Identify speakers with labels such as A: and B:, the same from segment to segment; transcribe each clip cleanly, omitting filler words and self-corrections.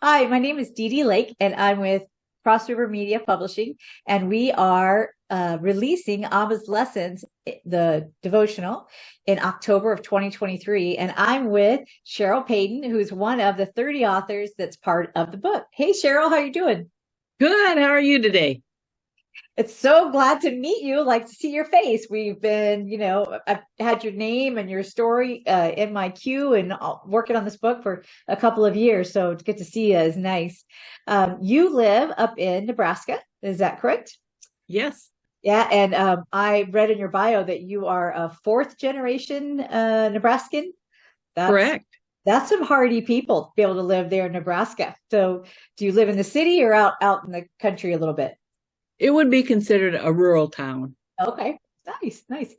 A: Hi, my name is DeeDee Lake, and I'm with CrossRiver Media Publishing, and we are releasing Abba's Lessons, the devotional, in October of 2023. And I'm with Cheryl Paden, who's one of the 30 authors that's part of the book. Hey, Cheryl, how you doing?
B: Good. How are you today?
A: It's so glad to meet you. Like to see your face. We've been, I've had your name and your story in my queue and working on this book for a couple of years. So to get to see you is nice. You live up in Nebraska. Is that correct?
B: Yes,
A: Yeah. And I read in your bio that you are a fourth generation Nebraskan. That's
B: correct.
A: that's some hardy people to be able to live there in Nebraska. So do you live in the city or out in the country a little bit?
B: It would be considered a rural town.
A: Okay, nice, nice.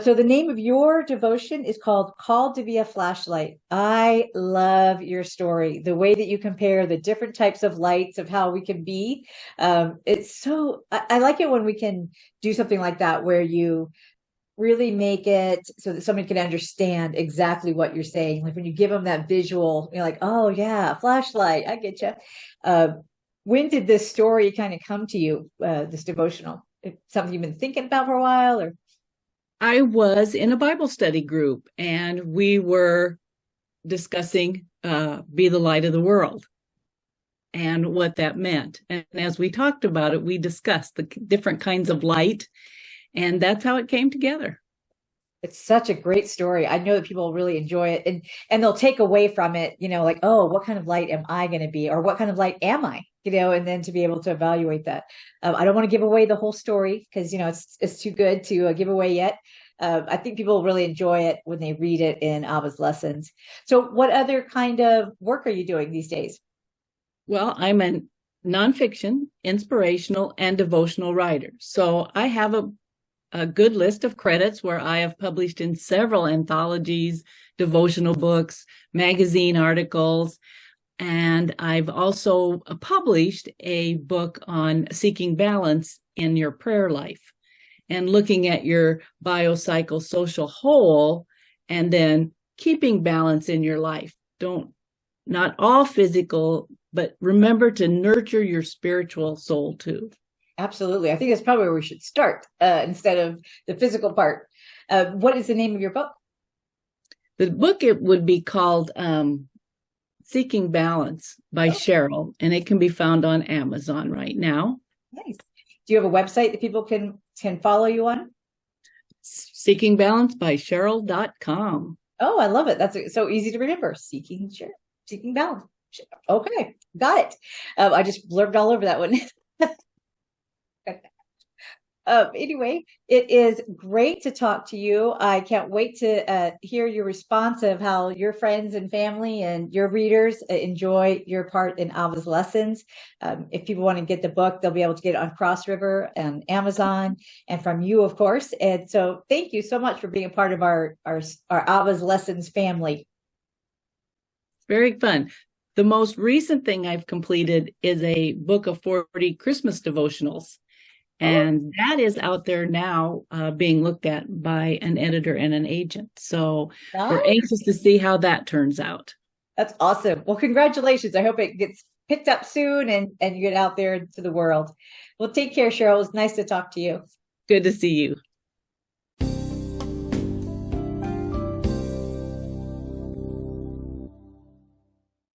A: So the name of your devotion is Called to Be a Flashlight. I love your story, the way that you compare the different types of lights of how we can be. I like it when we can do something like that where you really make it so that somebody can understand exactly what you're saying. Like when you give them that visual, you're like, oh yeah, flashlight, I get you. Uh, when did this story kind of come to you, this devotional? Something you've been thinking about for a while, or?
B: I was in a Bible study group and we were discussing be the light of the world and what that meant. And as we talked about it, we discussed the different kinds of light, and that's how it came together.
A: It's such a great story. I know that people really enjoy it, and they'll take away from it, like, oh, what kind of light am I going to be, or what kind of light am I, and then to be able to evaluate that. I don't want to give away the whole story because it's too good to give away yet. I think people really enjoy it when they read it in Abba's lessons. So, what other kind of work are you doing these days?
B: Well, I'm a nonfiction, inspirational, and devotional writer. So I have a good list of credits where I have published in several anthologies, devotional books, magazine articles, and I've also published a book on seeking balance in your prayer life and looking at your biopsychosocial whole and then keeping balance in your life. Not all physical, but remember to nurture your spiritual soul too.
A: Absolutely. I think that's probably where we should start instead of the physical part. What is the name of your book?
B: The book, it would be called Seeking Balance by
A: Oh,
B: Cheryl, and it can be found on Amazon right now.
A: nice. Do you have a website that people can follow you on?
B: Seekingbalance by Cheryl.com.
A: Oh, I love it. That's so easy to remember. Seeking balance. Okay, got it. I just blurred all over that one. Anyway, it is great to talk to you. I can't wait to hear your response of how your friends and family and your readers enjoy your part in Abba's lessons. If people want to get the book, they'll be able to get it on CrossRiver and Amazon, and from you, of course. And so, thank you so much for being a part of our Abba's lessons family.
B: Very fun. The most recent thing I've completed is a book of 40 Christmas devotionals.
A: Oh,
B: And that is out there now being looked at by an editor and an agent. So we're
A: nice.
B: anxious to see how that turns out.
A: That's awesome. Well, congratulations. I hope it gets picked up soon and you get out there to the world. Well, take care, Cheryl. It was nice to talk to you.
B: Good to see you.